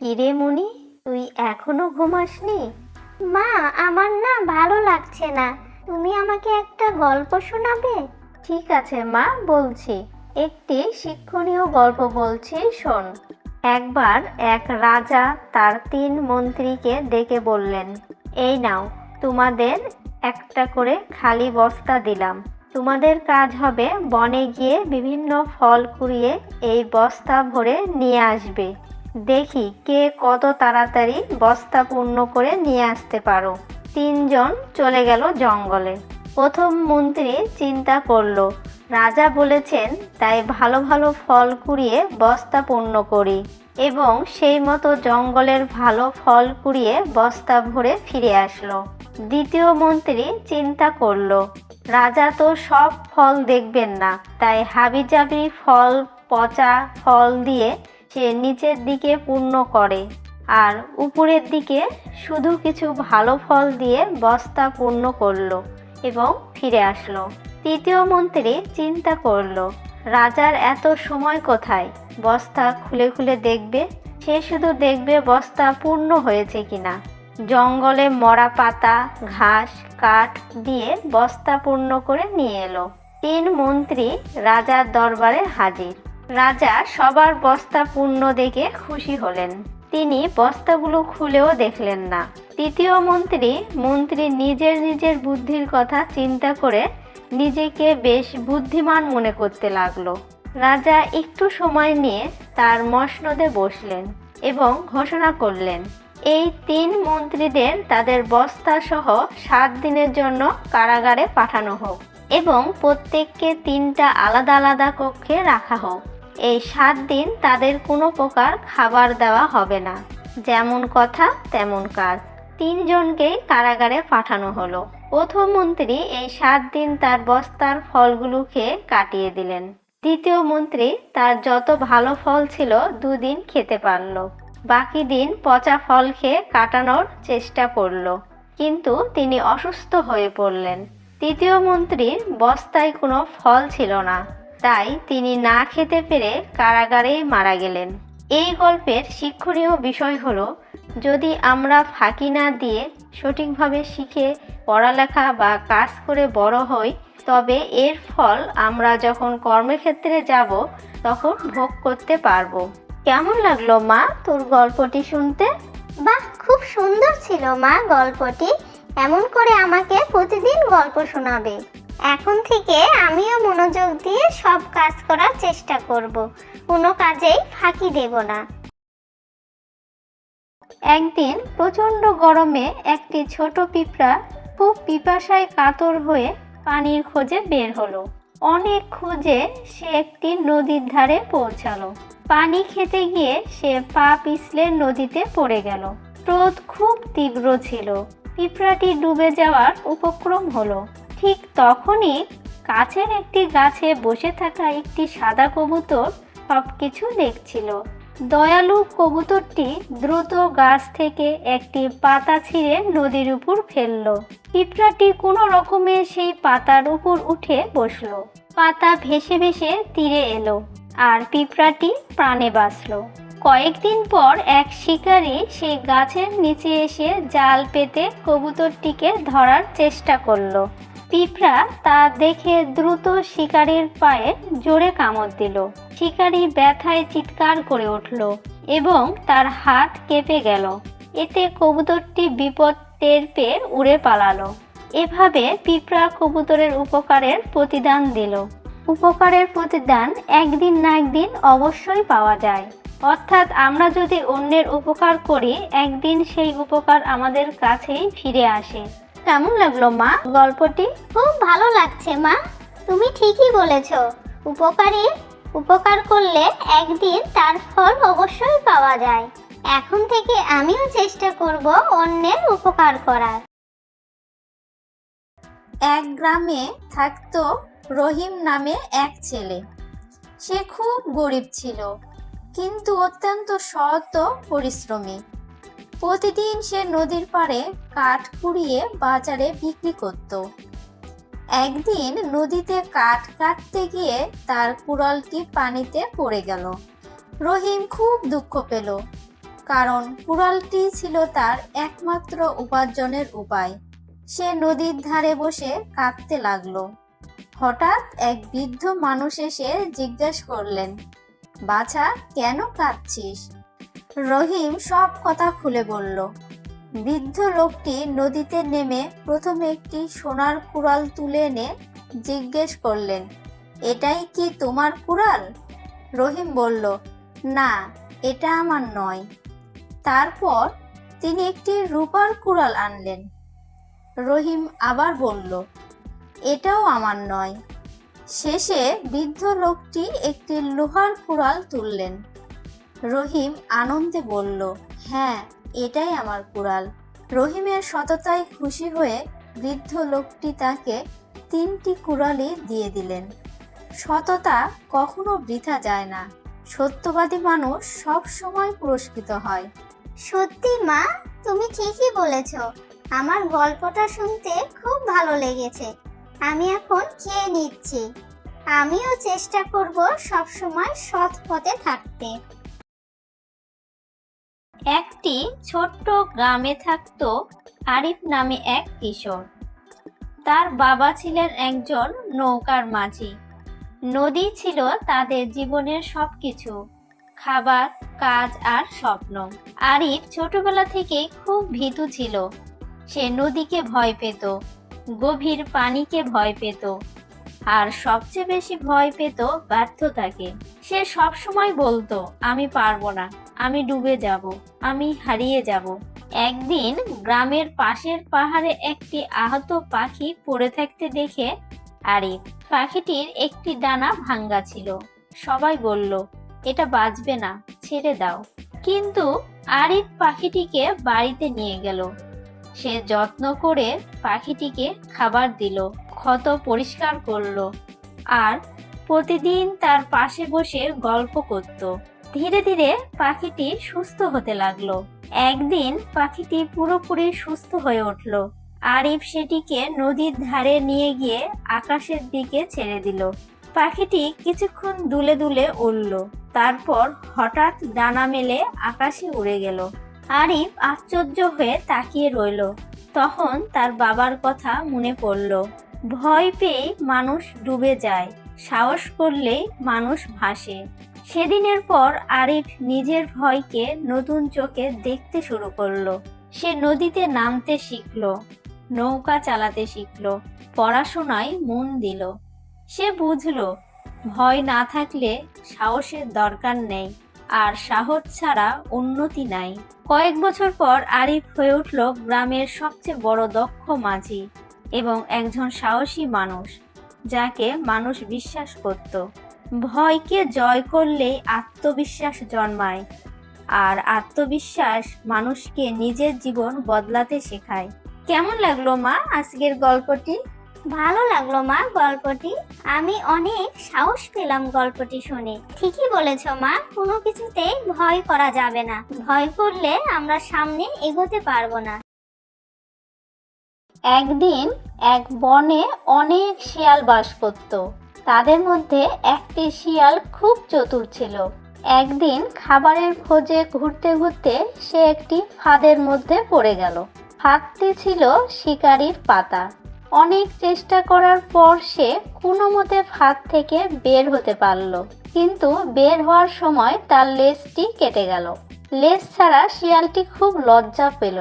কিরে মুনি, তুই এখনো ঘুমাসনি? মা, আমার না ভালো লাগছে না। তুমি আমাকে একটা গল্প শোনাবে? ঠিক আছে মা, বলছি। একটি শিক্ষণীয় গল্প বলছি, শোন। একবার এক রাজা তার 3 মন্ত্রীকে ডেকে বললেন, এই নাও, তোমাদের একটা করে খালি বস্তা দিলাম। তোমাদের কাজ হবে বনে গিয়ে বিভিন্ন ফল কুড়িয়ে এই বস্তা ভরে নিয়ে আসবে। দেখি কে কত তাড়াতাড়ি বস্তা পূর্ণ করে নিয়ে আসতে পারো। 3জন চলে গেল জঙ্গলে। প্রথম মন্ত্রী চিন্তা করলো, রাজা বলেছেন তাই ভালো ভালো ফল কুড়িয়ে বস্তা পূর্ণ করি, এবং সেই মতো জঙ্গলের ভালো ফল কুড়িয়ে বস্তা ভরে ফিরে আসলো। দ্বিতীয় মন্ত্রী চিন্তা করলো, রাজা তো সব ফল দেখবেন না, তাই হাবিজাবি ফল, পচা ফল দিয়ে সে নিচের দিকে পূর্ণ করে, আর উপরের দিকে শুধু কিছু ভালো ফল দিয়ে বস্তা পূর্ণ করলো এবং ফিরে আসলো। তৃতীয় মন্ত্রী চিন্তা করলো, রাজার এত সময় কোথায় বস্তা খুলে খুলে দেখবে? সে শুধু দেখবে বস্তা পূর্ণ হয়েছে কিনা। জঙ্গলে মরা পাতা, ঘাস, কাঠ দিয়ে বস্তা পূর্ণ করে নিয়ে এলো। 3 মন্ত্রী রাজার দরবারে হাজির। রাজা সবার বস্তা পূর্ণ দেখে খুশি হলেন। তিনি বস্তাগুলো খুলেও দেখলেন না। তৃতীয় মন্ত্রী নিজের নিজের বুদ্ধির কথা চিন্তা করে নিজেকে বেশ বুদ্ধিমান মনে করতে লাগলো। রাজা একটু সময় নিয়ে তার মসনদে বসলেন এবং ঘোষণা করলেন, এই 3 মন্ত্রীদের তাদের বস্তা সহ 7 দিনের জন্য কারাগারে পাঠানো হোক এবং প্রত্যেককে 3টা আলাদা আলাদা কক্ষে রাখা হোক। এই 7 দিন তাদের কোনো প্রকার খাবার দেওয়া হবে না। যেমন কথা তেমন কাজ। 3জনকেই কারাগারে পাঠানো হলো। প্রথম মন্ত্রী এই 7 দিন তার বস্তার ফলগুলো খেয়ে কাটিয়ে দিলেন। দ্বিতীয় মন্ত্রী তার যত ভালো ফল ছিল 2 দিন খেতে পারল। বাকি দিন পচা ফল খেয়ে কাটানোর চেষ্টা করল, কিন্তু তিনি অসুস্থ হয়ে পড়লেন। তৃতীয় মন্ত্রীর বস্তায় কোনো ফল ছিল না, তাই তিনি না খেতে পেরে কারাগারেই মারা গেলেন। এই গল্পের শিক্ষণীয় বিষয় হলো, যদি আমরা ফাঁকি না দিয়ে সঠিকভাবে শিখে পড়ালেখা বা কাজ করে বড় হই, তবে এর ফল আমরা যখন কর্মক্ষেত্রে যাব তখন ভোগ করতে পারবো। কেমন লাগলো মা তোর গল্পটি শুনতে? বাহ, খুব সুন্দর ছিল মা গল্পটি। এমন করে আমাকে প্রতিদিন গল্প শোনাবে। এখন থেকে আমিও মনোযোগ দিয়ে সব কাজ করার চেষ্টা করব। কোনো কাজেই ফাঁকি দেব না। একদিন প্রচণ্ড গরমে একটি ছোট পিঁপড়া খুব পিপাসায় কাতর হয়ে পানির খোঁজে বের হলো। অনেক খুঁজে সে একটি নদীর ধারে পৌঁছালো। পানি খেতে গিয়ে সে পা পিছলে নদীতে পড়ে গেল। স্রোত খুব তীব্র ছিল। পিঁপড়াটি ডুবে যাওয়ার উপক্রম হলো। ঠিক তখনই কাছের একটি গাছে বসে থাকা একটি সাদা কবুতর সবকিছু দেখছিল। দয়ালু কবুতরটি দ্রুত গাছ থেকে একটি পাতা ছিঁড়ে নদীর উপর ফেললো। পিঁপড়াটি কোনো রকমে সেই পাতার উপর উঠে বসলো। পাতা ভেসে ভেসে তীরে এলো আর পিঁপড়াটি প্রাণে বাঁচলো। কয়েকদিন পর এক শিকারী সেই গাছের নিচে এসে জাল পেতে কবুতরটিকে ধরার চেষ্টা করলো। পিঁপড়া তা দেখে দ্রুত শিকারীর পায়ে জোরে কামড় দিল। শিকারী ব্যথায় চিৎকার করে উঠল এবং তার হাত কেঁপে গেল। এতে কবুতরটি বিপদ টের পেয়ে উড়ে পালালো। এভাবে পিঁপড়া কবুতরের উপকারের প্রতিদান দিল। উপকারের প্রতিদান একদিন না একদিন অবশ্যই পাওয়া যায়। অর্থাৎ আমরা যদি অন্যের উপকার করি, একদিন সেই উপকার আমাদের কাছেই ফিরে আসে। কেমন লাগলো মা গল্পটি? খুব ভালো লাগছে মা। তুমি ঠিকই বলেছ। উপকার করলে একদিন তার ফল অবশ্যই পাওয়া যায়। এখন থেকে আমিও চেষ্টা করব অন্যের উপকার করার। এক গ্রামে থাকতো রহিম নামে এক ছেলে। সে খুব গরিব ছিল, কিন্তু অত্যন্ত সৎ ও পরিশ্রমী। প্রতিদিন সে নদীর পাড়ে কাঠ কুড়িয়ে বাজারে বিক্রি করত। একদিন নদীতে কাঠ কাটতে গিয়ে তার কুড়ালটি পানিতে পড়ে গেল। রহিম খুব দুঃখ পেল। কারণ কুড়ালটি ছিল তার একমাত্র উপার্জনের উপায়। সে নদীর ধারে বসে কাঁদতে লাগলো। হঠাৎ এক বৃদ্ধ মানুষ এসে জিজ্ঞেস করলেন, বাছা, কেন কাঁদছিস? রহিম সব কথা খুলে বলল। বৃদ্ধ লোকটি নদীতে নেমে প্রথমে একটি সোনার কুড়াল তুলে এনে জিজ্ঞেস করলেন, এটাই কি তোমার কুড়াল? রহিম বলল, না, এটা আমার নয়। তারপর তিনি একটি রূপার কুড়াল আনলেন। রহিম আবার বলল, এটাও আমার নয়। শেষে বৃদ্ধ লোকটি একটি লোহার কুড়াল তুললেন। রহিম আনন্দে বলল, হ্যাঁ, এটাই আমার কুড়াল। রহিমের সততায় খুশি হয়ে বৃদ্ধ লোকটি তাকে 3টি কুড়ালই দিয়ে দিলেন। সততা কখনো বৃথা যায় না। সত্যবাদী মানুষ সব সময় পুরস্কৃত হয়। সত্যি মা, তুমি ঠিকই বলেছো। আমার গল্পটা শুনতে খুব ভালো লেগেছে। আমি এখন খেয়ে নিচ্ছি। আমিও চেষ্টা করব সবসময় সৎ পথে থাকতে। একটি ছোট্ট গ্রামে থাকতো আরিফ নামে এক কিশোর। তার বাবা ছিলেন একজন নৌকার মাঝি। নদী ছিল তাদের জীবনের সবকিছু, খাবার, কাজ আর স্বপ্ন। আরিফ ছোটবেলা থেকে খুব ভীতু ছিল। সে নদীকে ভয় পেত, গভীর পানিকে ভয় পেত, আর সবচেয়ে বেশি ভয় পেত ব্যর্থতাকে। সে সবসময় বলতো, আমি পারবো না, আমি ডুবে যাব, আমি হারিয়ে যাব। একদিন গ্রামের পাশের পাহাড়ে একটি আহত পাখি পড়ে থাকতে দেখে আরিফ, পাখিটির একটি ডানা ভাঙ্গা ছিল। সবাই বলল, এটা বাঁচবে না, ছেড়ে দাও। কিন্তু আরিফ পাখিটিকে বাড়িতে নিয়ে গেল। সে যত্ন করে পাখিটিকে খাবার দিল, ক্ষত পরিষ্কার করলো, আর প্রতিদিন তার পাশে বসে গল্প করত। ধীরে ধীরে পাখিটি সুস্থ হতে লাগলো। একদিন পাখিটি পুরোপুরি সুস্থ হয়ে উঠল। আরিফ সেটিকে নদীর ধারে নিয়ে গিয়ে আকাশের দিকে ছেড়ে দিল। পাখিটি কিছুক্ষণ দুলে দুলে উড়ল, তারপর হঠাৎ ডানা মেলে আকাশে উড়ে গেল। আরিফ আশ্চর্য হয়ে তাকিয়ে রইল। তখন তার বাবার কথা মনে পড়ল। ভয় পেয়ে মানুষ ডুবে যায়, সাহস করলেই মানুষ ভাসে। সেদিনের পর আরিফ নিজের ভয়কে নতুন চোখে দেখতে শুরু করলো। সে নদীতে নামতে শিখলো, নৌকা চালাতে শিখলো, পড়াশোনায় মন দিল। সে বুঝলো, ভয় না থাকলে সাহসের দরকার নেই, আর সাহস ছাড়া উন্নতি নাই। কয়েক বছর পর আরিফ হয়ে উঠল গ্রামের সবচেয়ে বড় দক্ষ মাঝি এবং একজন সাহসী মানুষ, যাকে মানুষ বিশ্বাস করত। ভয়কে জয় করলেই আত্মবিশ্বাস জন্মায়, আর আত্মবিশ্বাস মানুষকে নিজের জীবন বদলাতে শেখায়। কেমন লাগলো মা আজকের গল্পটি? ভালো লাগলো মা গল্পটি। আমি অনেক সাহস পেলাম গল্পটি শুনে। ঠিকই বলেছো মা, কোনো কিছুতেই ভয় করা যাবে না। ভয় করলে আমরা সামনে এগোতে পারবো না। একদিন এক বনে অনেক শিয়াল বাস করত। তাদের মধ্যে একটি শিয়াল খুব চতুর ছিল। একদিন খাবারের খোঁজে ঘুরতে ঘুরতে সে একটি ফাঁদের মধ্যে পড়ে গেল। ফাঁদটি ছিল শিকারির পাতা। অনেক চেষ্টা করার পর সে কোনো মতে ফাঁদ থেকে বের হতে পারল, কিন্তু বের হওয়ার সময় তার লেজটি কেটে গেল। লেজ ছাড়া শিয়ালটি খুব লজ্জা পেল।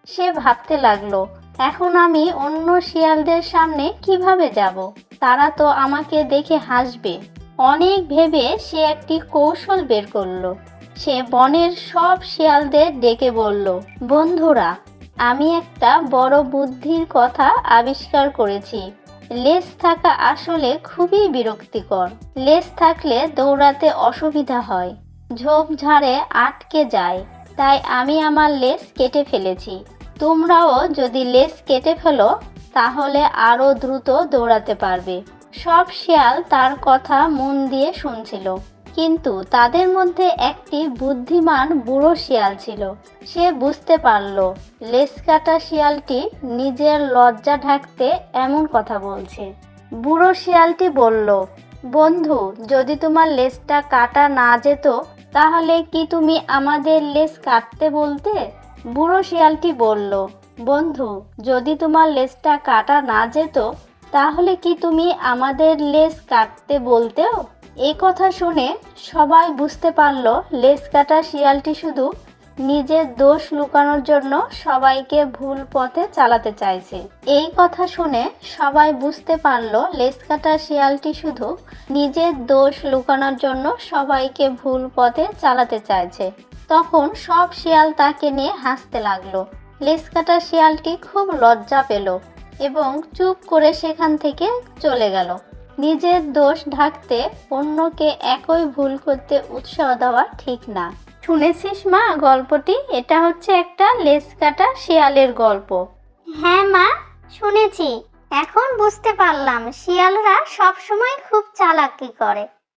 সে ভাবতে লাগলো, এখন আমি অন্য শিয়ালদের সামনে কিভাবে যাব? তারা তো আমাকে দেখে হাসবে। অনেক ভেবে সে একটি কৌশল বের করলো। সে বনের সব শিয়ালদের ডেকে বলল, বন্ধুরা, আমি একটা বড় বুদ্ধির কথা আবিষ্কার করেছি। লেজ থাকা আসলে খুবই বিরক্তিকর। লেজ থাকলে দৌড়াতে অসুবিধা হয়, ঝোপঝাড়ে আটকে যায়। তাই আমি আমার লেজ কেটে ফেলেছি। তোমরাও যদি লেজ কেটে ফেলো তাহলে আরো দ্রুত দৌড়াতে পারবে। সব শিয়াল তার কথা মন দিয়ে শুনছিল, কিন্তু তাদের মধ্যে একটি বুদ্ধিমান বুড়ো শিয়াল ছিল। সে বুঝতে পারল লেজ কাটা শিয়ালটি নিজের লজ্জা ঢাকতে এমন কথা বলছে। বুড়ো শিয়ালটি বলল, বন্ধু, যদি তোমার লেজটা কাটা না যেত তাহলে কি তুমি আমাদের লেজ কাটতে বলতে? বুড়ো শিয়ালটি বলল, বন্ধু, যদি তোমার লেজটা কাটা না যেত তাহলে কি তুমি আমাদের লেজ কাটতে বলতেও? এই কথা শুনে সবাই বুঝতে পারল লেজ কাটা শিয়ালটি শুধু নিজের দোষ লুকানোর জন্য সবাইকে ভুল পথে চালাতে চাইছে। এই কথা শুনে সবাই বুঝতে পারল লেজ কাটা শিয়ালটি শুধু নিজের দোষ লুকানোর জন্য সবাইকে ভুল পথে চালাতে চাইছে। তখন সব শিয়াল তাকে নিয়ে হাসতে লাগলো। লেজ কাটা শিয়ালটি খুব লজ্জা পেল এবং চুপ করে সেখান থেকে চলে গেল। নিজের দোষ ঢাকতে অন্যকে একই ভুল করতে উৎসাহ দেওয়া ঠিক না। শুনেছিস মা গল্পটি? এটা হচ্ছে একটা লেজ কাটা শিয়ালের গল্প। হ্যাঁ মা, শুনেছি। এখন বুঝতে পারলাম শিয়ালরা সব সময় খুব চালাকি করে।